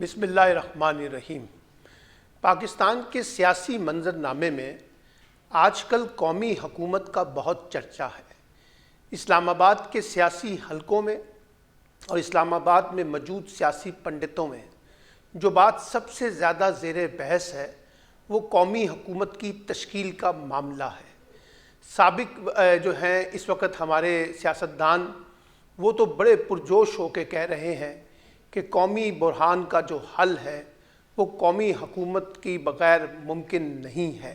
بسم اللہ الرحمن الرحیم۔ پاکستان کے سیاسی منظر نامے میں آج کل قومی حکومت کا بہت چرچا ہے۔ اسلام آباد کے سیاسی حلقوں میں اور اسلام آباد میں موجود سیاسی پنڈتوں میں جو بات سب سے زیادہ زیر بحث ہے وہ قومی حکومت کی تشکیل کا معاملہ ہے۔ سابق جو ہیں اس وقت ہمارے سیاستدان وہ تو بڑے پرجوش ہو کے کہہ رہے ہیں کہ قومی بحران کا جو حل ہے وہ قومی حکومت کی بغیر ممکن نہیں ہے۔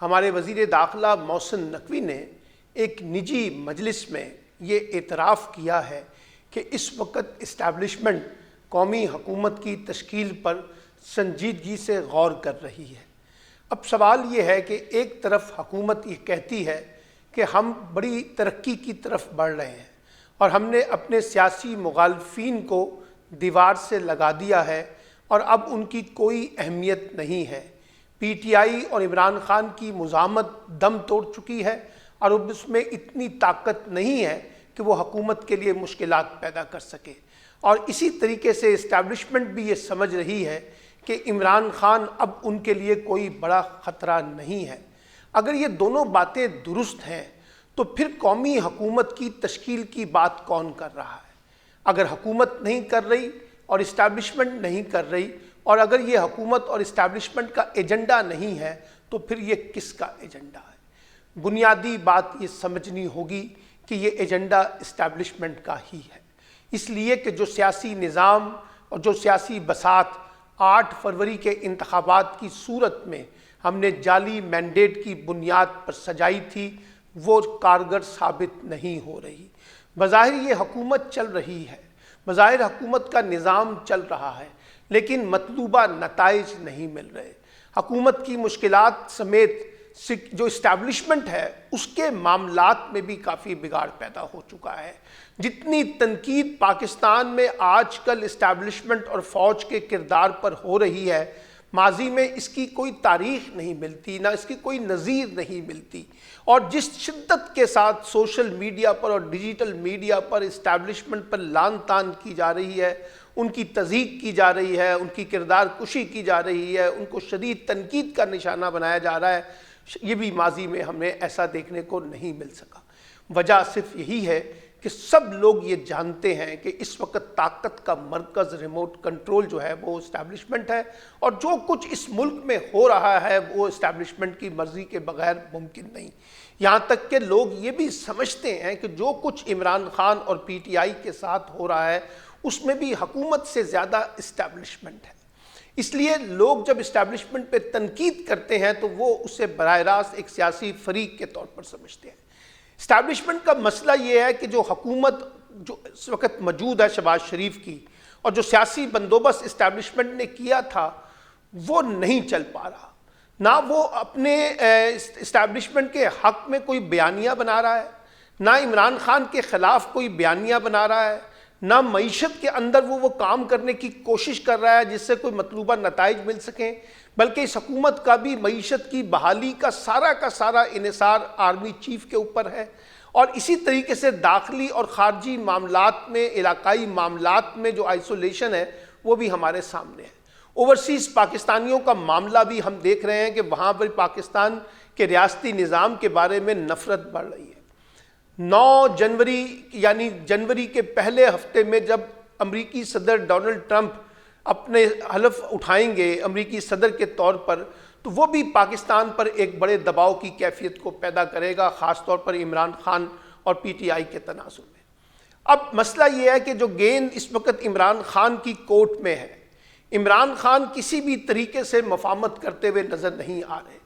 ہمارے وزیر داخلہ محسن نقوی نے ایک نجی مجلس میں یہ اعتراف کیا ہے کہ اس وقت اسٹیبلشمنٹ قومی حکومت کی تشکیل پر سنجیدگی سے غور کر رہی ہے۔ اب سوال یہ ہے کہ ایک طرف حکومت یہ کہتی ہے کہ ہم بڑی ترقی کی طرف بڑھ رہے ہیں اور ہم نے اپنے سیاسی مخالفین کو دیوار سے لگا دیا ہے اور اب ان کی کوئی اہمیت نہیں ہے۔ پی ٹی آئی اور عمران خان کی مزاحمت دم توڑ چکی ہے اور اب اس میں اتنی طاقت نہیں ہے کہ وہ حکومت کے لیے مشکلات پیدا کر سکے، اور اسی طریقے سے اسٹیبلشمنٹ بھی یہ سمجھ رہی ہے کہ عمران خان اب ان کے لیے کوئی بڑا خطرہ نہیں ہے۔ اگر یہ دونوں باتیں درست ہیں تو پھر قومی حکومت کی تشکیل کی بات کون کر رہا ہے؟ اگر حکومت نہیں کر رہی اور اسٹیبلشمنٹ نہیں کر رہی، اور اگر یہ حکومت اور اسٹیبلشمنٹ کا ایجنڈا نہیں ہے تو پھر یہ کس کا ایجنڈا ہے؟ بنیادی بات یہ سمجھنی ہوگی کہ یہ ایجنڈا اسٹیبلشمنٹ کا ہی ہے، اس لیے کہ جو سیاسی نظام اور جو سیاسی بساط 8 فروری کے انتخابات کی صورت میں ہم نے جعلی مینڈیٹ کی بنیاد پر سجائی تھی وہ کارگر ثابت نہیں ہو رہی۔ بظاہر یہ حکومت چل رہی ہے، بظاہر حکومت کا نظام چل رہا ہے، لیکن مطلوبہ نتائج نہیں مل رہے۔ حکومت کی مشکلات سمیت جو اسٹیبلشمنٹ ہے اس کے معاملات میں بھی کافی بگاڑ پیدا ہو چکا ہے۔ جتنی تنقید پاکستان میں آج کل اسٹیبلشمنٹ اور فوج کے کردار پر ہو رہی ہے، ماضی میں اس کی کوئی تاریخ نہیں ملتی، نہ اس کی کوئی نظیر نہیں ملتی، اور جس شدت کے ساتھ سوشل میڈیا پر اور ڈیجیٹل میڈیا پر اسٹیبلشمنٹ پر لعن طعن کی جا رہی ہے، ان کی تضییق کی جا رہی ہے، ان کی کردار کشی کی جا رہی ہے، ان کو شدید تنقید کا نشانہ بنایا جا رہا ہے، یہ بھی ماضی میں ہمیں ایسا دیکھنے کو نہیں مل سکا۔ وجہ صرف یہی ہے کہ سب لوگ یہ جانتے ہیں کہ اس وقت طاقت کا مرکز ریموٹ کنٹرول جو ہے وہ اسٹیبلشمنٹ ہے، اور جو کچھ اس ملک میں ہو رہا ہے وہ اسٹیبلشمنٹ کی مرضی کے بغیر ممکن نہیں۔ یہاں تک کہ لوگ یہ بھی سمجھتے ہیں کہ جو کچھ عمران خان اور پی ٹی آئی کے ساتھ ہو رہا ہے اس میں بھی حکومت سے زیادہ اسٹیبلشمنٹ ہے۔ اس لیے لوگ جب اسٹیبلشمنٹ پہ تنقید کرتے ہیں تو وہ اسے براہ راست ایک سیاسی فریق کے طور پر سمجھتے ہیں۔ اسٹیبلشمنٹ کا مسئلہ یہ ہے کہ جو حکومت جو اس وقت موجود ہے شہباز شریف کی، اور جو سیاسی بندوبست اسٹیبلشمنٹ نے کیا تھا وہ نہیں چل پا رہا۔ نہ وہ اپنے اسٹیبلشمنٹ کے حق میں کوئی بیانیہ بنا رہا ہے، نہ عمران خان کے خلاف کوئی بیانیہ بنا رہا ہے، نہ معیشت کے اندر وہ کام کرنے کی کوشش کر رہا ہے جس سے کوئی مطلوبہ نتائج مل سکیں، بلکہ اس حکومت کا بھی معیشت کی بحالی کا سارا انحصار آرمی چیف کے اوپر ہے، اور اسی طریقے سے داخلی اور خارجی معاملات میں، علاقائی معاملات میں جو آئسولیشن ہے وہ بھی ہمارے سامنے ہے۔ اوورسیز پاکستانیوں کا معاملہ بھی ہم دیکھ رہے ہیں کہ وہاں پر پاکستان کے ریاستی نظام کے بارے میں نفرت بڑھ رہی ہے۔ 9 جنوری یعنی جنوری کے پہلے ہفتے میں جب امریکی صدر ڈونلڈ ٹرمپ اپنے حلف اٹھائیں گے امریکی صدر کے طور پر، تو وہ بھی پاکستان پر ایک بڑے دباؤ کی کیفیت کو پیدا کرے گا، خاص طور پر عمران خان اور پی ٹی آئی کے تناظر میں۔ اب مسئلہ یہ ہے کہ جو گیند اس وقت عمران خان کی کورٹ میں ہے، عمران خان کسی بھی طریقے سے مفاہمت کرتے ہوئے نظر نہیں آ رہے۔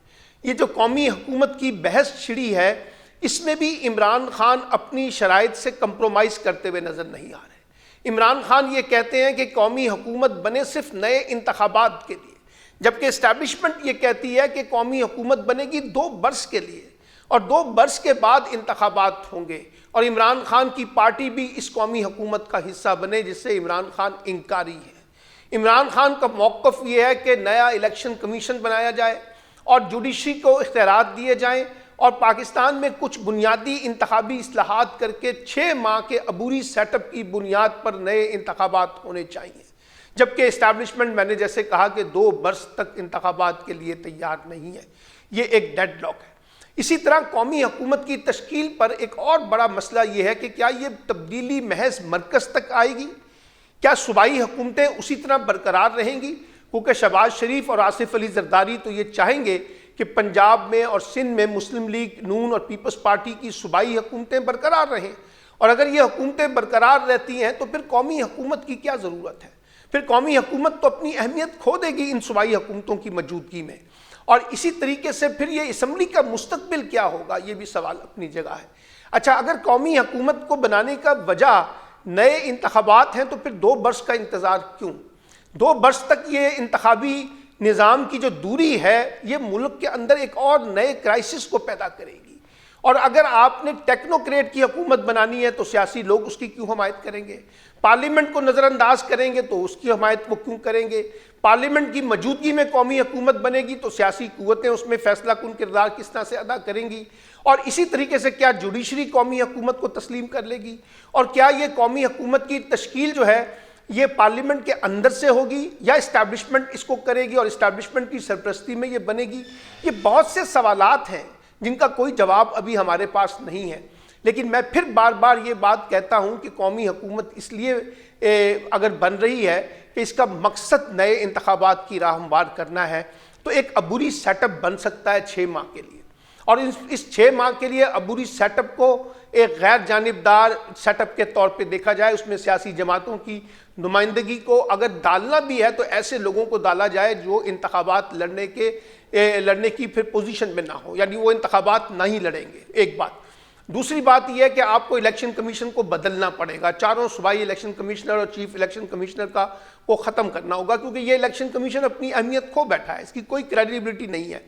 یہ جو قومی حکومت کی بحث چھڑی ہے اس میں بھی عمران خان اپنی شرائط سے کمپرومائز کرتے ہوئے نظر نہیں آ رہے۔ عمران خان یہ کہتے ہیں کہ قومی حکومت بنے صرف نئے انتخابات کے لیے، جبکہ اسٹیبلشمنٹ یہ کہتی ہے کہ قومی حکومت بنے گی 2 برس کے لیے، اور 2 برس کے بعد انتخابات ہوں گے، اور عمران خان کی پارٹی بھی اس قومی حکومت کا حصہ بنے جس سے عمران خان انکاری ہے۔ عمران خان کا موقف یہ ہے کہ نیا الیکشن کمیشن بنایا جائے اور جوڈیشری کو اختیارات دیے جائیں، اور پاکستان میں کچھ بنیادی انتخابی اصلاحات کر کے 6 ماہ کے عبوری سیٹ اپ کی بنیاد پر نئے انتخابات ہونے چاہیے، جبکہ اسٹیبلشمنٹ میں نے جیسے کہا کہ 2 برس تک انتخابات کے لیے تیار نہیں ہے، یہ ایک ڈیڈ لاک ہے۔ اسی طرح قومی حکومت کی تشکیل پر ایک اور بڑا مسئلہ یہ ہے کہ کیا یہ تبدیلی محض مرکز تک آئے گی؟ کیا صوبائی حکومتیں اسی طرح برقرار رہیں گی؟ کیونکہ شہباز شریف اور آصف علی زرداری تو یہ چاہیں گے کہ پنجاب میں اور سندھ میں مسلم لیگ نون اور پیپلز پارٹی کی صوبائی حکومتیں برقرار رہیں، اور اگر یہ حکومتیں برقرار رہتی ہیں تو پھر قومی حکومت کی کیا ضرورت ہے؟ پھر قومی حکومت تو اپنی اہمیت کھو دے گی ان صوبائی حکومتوں کی موجودگی میں۔ اور اسی طریقے سے پھر یہ اسمبلی کا مستقبل کیا ہوگا، یہ بھی سوال اپنی جگہ ہے۔ اچھا، اگر قومی حکومت کو بنانے کا وجہ نئے انتخابات ہیں تو پھر 2 برس کا انتظار کیوں؟ 2 برس تک یہ انتخابی نظام کی جو دوری ہے یہ ملک کے اندر ایک اور نئے کرائسس کو پیدا کرے گی، اور اگر آپ نے ٹیکنوکریٹ کی حکومت بنانی ہے تو سیاسی لوگ اس کی کیوں حمایت کریں گے؟ پارلیمنٹ کو نظر انداز کریں گے تو اس کی حمایت وہ کیوں کریں گے؟ پارلیمنٹ کی موجودگی میں قومی حکومت بنے گی تو سیاسی قوتیں اس میں فیصلہ کن کردار کس طرح سے ادا کریں گی؟ اور اسی طریقے سے کیا جوڈیشری قومی حکومت کو تسلیم کر لے گی؟ اور کیا یہ قومی حکومت کی تشکیل جو ہے یہ پارلیمنٹ کے اندر سے ہوگی یا اسٹیبلشمنٹ اس کو کرے گی اور اسٹیبلشمنٹ کی سرپرستی میں یہ بنے گی؟ یہ بہت سے سوالات ہیں جن کا کوئی جواب ابھی ہمارے پاس نہیں ہے، لیکن میں پھر بار بار یہ بات کہتا ہوں کہ قومی حکومت اس لیے اگر بن رہی ہے کہ اس کا مقصد نئے انتخابات کی راہ ہموار کرنا ہے، تو ایک عبوری سیٹ اپ بن سکتا ہے 6 ماہ کے لیے، اور اس 6 ماہ کے لیے عبوری سیٹ اپ کو ایک غیر جانبدار سیٹ اپ کے طور پہ دیکھا جائے۔ اس میں سیاسی جماعتوں کی نمائندگی کو اگر ڈالنا بھی ہے تو ایسے لوگوں کو ڈالا جائے جو انتخابات لڑنے کی پھر پوزیشن میں نہ ہو، یعنی وہ انتخابات نہ ہی لڑیں گے، ایک بات۔ دوسری بات یہ ہے کہ آپ کو الیکشن کمیشن کو بدلنا پڑے گا، 4 صوبائی الیکشن کمشنر اور چیف الیکشن کمشنر کو ختم کرنا ہوگا، کیونکہ یہ الیکشن کمیشن اپنی اہمیت کھو بیٹھا ہے، اس کی کوئی کریڈیبلٹی نہیں ہے۔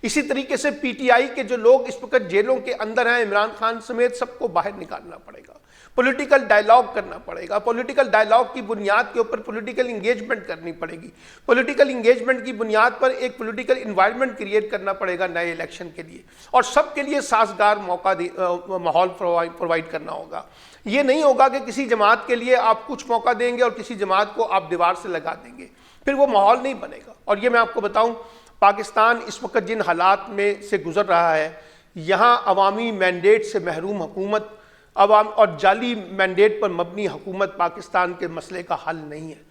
اسی طریقے سے پی ٹی آئی کے جو لوگ اس وقت جیلوں کے اندر ہیں، عمران خان سمیت، سب کو باہر نکالنا پڑے گا، پولیٹیکل ڈائلاگ کرنا پڑے گا، پولیٹیکل ڈائلاگ کی بنیاد کے اوپر پولیٹیکل انگیجمنٹ کرنی پڑے گی، پولیٹیکل انگیجمنٹ کی بنیاد پر ایک پولیٹیکل انوائرمنٹ کریٹ کرنا پڑے گا نئے الیکشن کے لیے، اور سب کے لیے سازگار ماحول پرووائڈ کرنا ہوگا۔ یہ نہیں ہوگا کہ کسی جماعت کے لیے آپ کچھ موقع دیں گے اور کسی جماعت کو آپ دیوار سے لگا دیں گے، پھر وہ ماحول نہیں بنے گا۔ اور یہ میں آپ کو بتاؤں، پاکستان اس وقت جن حالات میں سے گزر رہا ہے، یہاں عوامی مینڈیٹ سے محروم حکومت اور جعلی مینڈیٹ پر مبنی حکومت پاکستان کے مسئلے کا حل نہیں ہے۔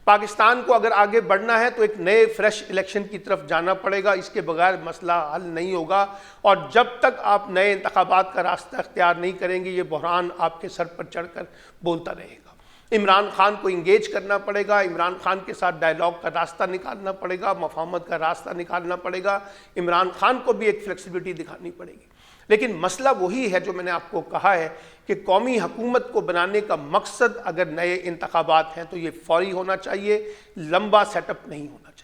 پاکستان کو اگر آگے بڑھنا ہے تو ایک نئے فریش الیکشن کی طرف جانا پڑے گا، اس کے بغیر مسئلہ حل نہیں ہوگا، اور جب تک آپ نئے انتخابات کا راستہ اختیار نہیں کریں گے یہ بحران آپ کے سر پر چڑھ کر بولتا رہے گا۔ عمران خان کو انگیج کرنا پڑے گا، عمران خان کے ساتھ ڈائلاگ کا راستہ نکالنا پڑے گا، مفاہمت کا راستہ نکالنا پڑے گا، عمران خان کو بھی ایک فلیکسیبلٹی دکھانی پڑے گی۔ لیکن مسئلہ وہی ہے جو میں نے آپ کو کہا ہے کہ قومی حکومت کو بنانے کا مقصد اگر نئے انتخابات ہیں تو یہ فوری ہونا چاہیے، لمبا سیٹ اپ نہیں ہونا چاہیے۔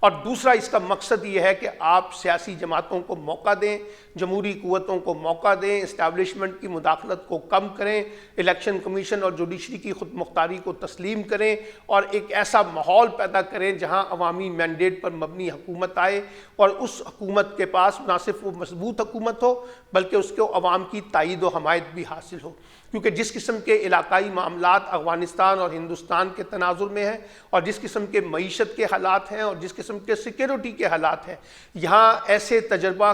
اور دوسرا اس کا مقصد یہ ہے کہ آپ سیاسی جماعتوں کو موقع دیں، جمہوری قوتوں کو موقع دیں، اسٹیبلشمنٹ کی مداخلت کو کم کریں، الیکشن کمیشن اور جوڈیشری کی خود مختاری کو تسلیم کریں، اور ایک ایسا ماحول پیدا کریں جہاں عوامی مینڈیٹ پر مبنی حکومت آئے، اور اس حکومت کے پاس نہ صرف وہ مضبوط حکومت ہو بلکہ اس کو عوام کی تائید و حمایت بھی حاصل ہو، کیونکہ جس قسم کے علاقائی معاملات افغانستان اور ہندوستان کے تناظر میں ہیں، اور جس قسم کے معیشت کے حالات ہیں، اور جس قسم کے سیکیورٹی کے حالات ہیں، یہاں ایسے تجربہ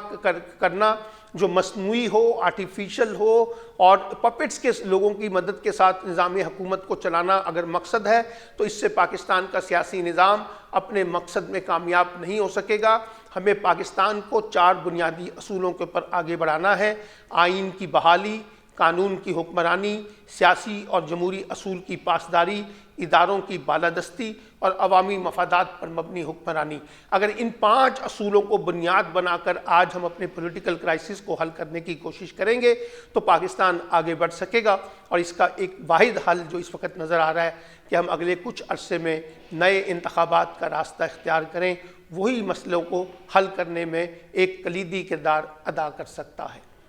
کرنا جو مصنوعی ہو، آرٹیفیشل ہو، اور پپٹس کے لوگوں کی مدد کے ساتھ نظام حکومت کو چلانا اگر مقصد ہے تو اس سے پاکستان کا سیاسی نظام اپنے مقصد میں کامیاب نہیں ہو سکے گا۔ ہمیں پاکستان کو 4 بنیادی اصولوں کے اوپر آگے بڑھانا ہے: آئین کی بحالی، قانون کی حکمرانی، سیاسی اور جمہوری اصول کی پاسداری، اداروں کی بالادستی اور عوامی مفادات پر مبنی حکمرانی۔ اگر ان 5 اصولوں کو بنیاد بنا کر آج ہم اپنے پولیٹیکل کرائسس کو حل کرنے کی کوشش کریں گے تو پاکستان آگے بڑھ سکے گا، اور اس کا ایک واحد حل جو اس وقت نظر آ رہا ہے کہ ہم اگلے کچھ عرصے میں نئے انتخابات کا راستہ اختیار کریں، وہی مسئلوں کو حل کرنے میں ایک کلیدی کردار ادا کر سکتا ہے۔